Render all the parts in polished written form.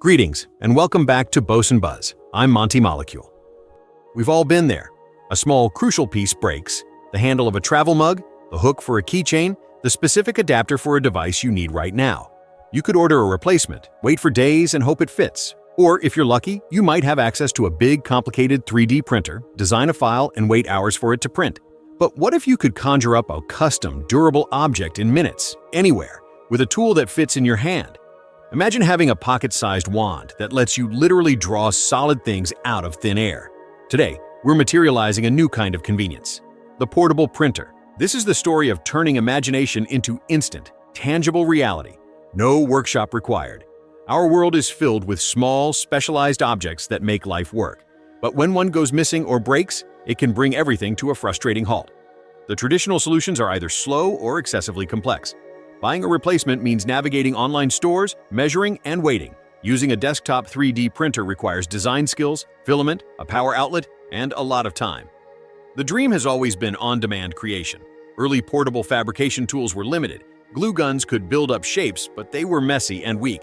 Greetings, and welcome back to Boson Buzz. I'm Monty Molecule. We've all been there. A small, crucial piece breaks, the handle of a travel mug, the hook for a keychain, the specific adapter for a device you need right now. You could order a replacement, wait for days, and hope it fits. Or, if you're lucky, you might have access to a big, complicated 3D printer, design a file, and wait hours for it to print. But what if you could conjure up a custom, durable object in minutes, anywhere, with a tool that fits in your hand? Imagine having a pocket-sized wand that lets you literally draw solid things out of thin air. Today, we're materializing a new kind of convenience: the portable printer. This is the story of turning imagination into instant, tangible reality. No workshop required. Our world is filled with small, specialized objects that make life work. But when one goes missing or breaks, it can bring everything to a frustrating halt. The traditional solutions are either slow or excessively complex. Buying a replacement means navigating online stores, measuring, and waiting. Using a desktop 3D printer requires design skills, filament, a power outlet, and a lot of time. The dream has always been on-demand creation. Early portable fabrication tools were limited. Glue guns could build up shapes, but they were messy and weak.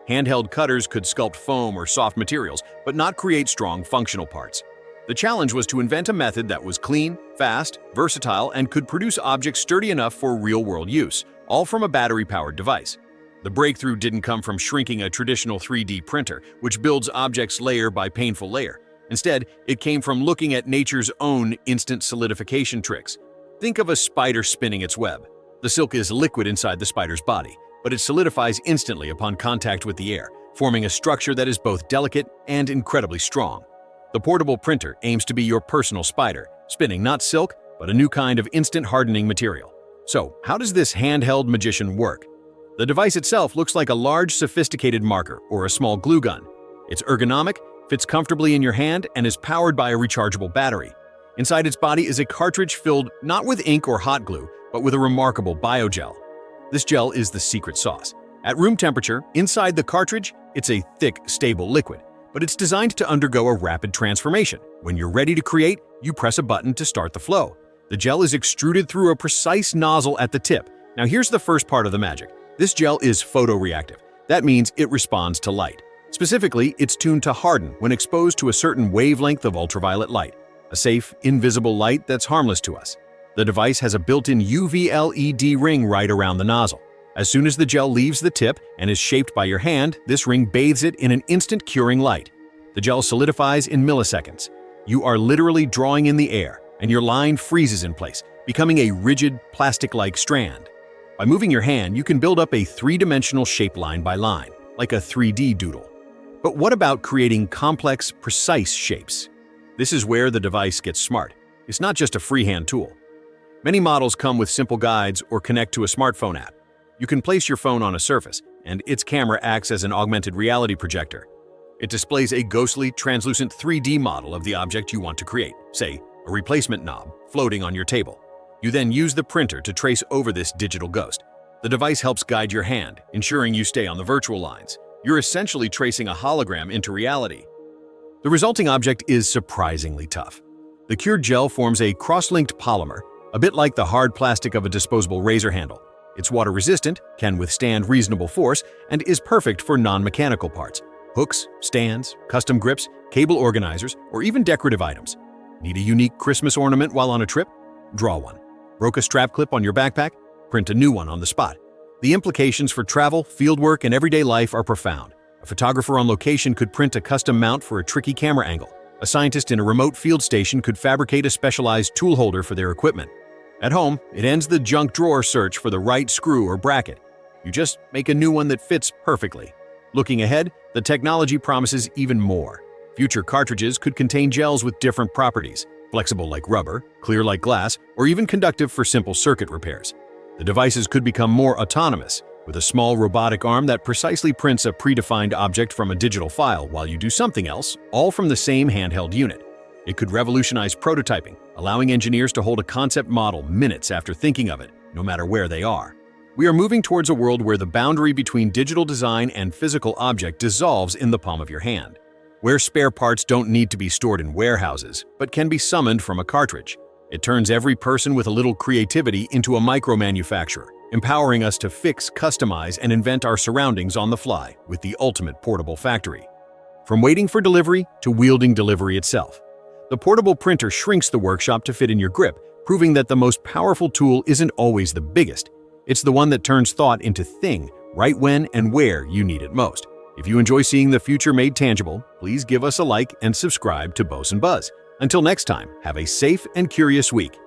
Handheld cutters could sculpt foam or soft materials, but not create strong, functional parts. The challenge was to invent a method that was clean, fast, versatile, and could produce objects sturdy enough for real-world use, all from a battery-powered device. The breakthrough didn't come from shrinking a traditional 3D printer, which builds objects layer by painful layer. Instead, it came from looking at nature's own instant solidification tricks. Think of a spider spinning its web. The silk is liquid inside the spider's body, but it solidifies instantly upon contact with the air, forming a structure that is both delicate and incredibly strong. The portable printer aims to be your personal spider, spinning not silk, but a new kind of instant hardening material. So, how does this handheld magician work? The device itself looks like a large, sophisticated marker or a small glue gun. It's ergonomic, fits comfortably in your hand, and is powered by a rechargeable battery. Inside its body is a cartridge filled not with ink or hot glue, but with a remarkable biogel. This gel is the secret sauce. At room temperature, inside the cartridge, it's a thick, stable liquid, but it's designed to undergo a rapid transformation. When you're ready to create, you press a button to start the flow. The gel is extruded through a precise nozzle at the tip. Now here's the first part of the magic. This gel is photoreactive. That means it responds to light. Specifically, it's tuned to harden when exposed to a certain wavelength of ultraviolet light, a safe, invisible light that's harmless to us. The device has a built-in UV LED ring right around the nozzle. As soon as the gel leaves the tip and is shaped by your hand, this ring bathes it in an instant curing light. The gel solidifies in milliseconds. You are literally drawing in the air, and your line freezes in place, becoming a rigid, plastic-like strand. By moving your hand, you can build up a three-dimensional shape line by line, like a 3D doodle. But what about creating complex, precise shapes? This is where the device gets smart. It's not just a freehand tool. Many models come with simple guides or connect to a smartphone app. You can place your phone on a surface, and its camera acts as an augmented reality projector. It displays a ghostly, translucent 3D model of the object you want to create, say, a replacement knob floating on your table. You then use the printer to trace over this digital ghost. The device helps guide your hand, ensuring you stay on the virtual lines. You're essentially tracing a hologram into reality. The resulting object is surprisingly tough. The cured gel forms a cross-linked polymer, a bit like the hard plastic of a disposable razor handle. It's water-resistant, can withstand reasonable force, and is perfect for non-mechanical parts: hooks, stands, custom grips, cable organizers, or even decorative items. Need a unique Christmas ornament while on a trip? Draw one. Broke a strap clip on your backpack? Print a new one on the spot. The implications for travel, fieldwork, and everyday life are profound. A photographer on location could print a custom mount for a tricky camera angle. A scientist in a remote field station could fabricate a specialized tool holder for their equipment. At home, it ends the junk drawer search for the right screw or bracket. You just make a new one that fits perfectly. Looking ahead, the technology promises even more. Future cartridges could contain gels with different properties: flexible like rubber, clear like glass, or even conductive for simple circuit repairs. The devices could become more autonomous, with a small robotic arm that precisely prints a predefined object from a digital file while you do something else, all from the same handheld unit. It could revolutionize prototyping, allowing engineers to hold a concept model minutes after thinking of it, no matter where they are. We are moving towards a world where the boundary between digital design and physical object dissolves in the palm of your hand, where spare parts don't need to be stored in warehouses, but can be summoned from a cartridge. It turns every person with a little creativity into a micro-manufacturer, empowering us to fix, customize, and invent our surroundings on the fly with the ultimate portable factory. From waiting for delivery to wielding delivery itself, the portable printer shrinks the workshop to fit in your grip, proving that the most powerful tool isn't always the biggest. It's the one that turns thought into thing, right when and where you need it most. If you enjoy seeing the future made tangible, please give us a like and subscribe to Boson Buzz. Until next time, have a safe and curious week.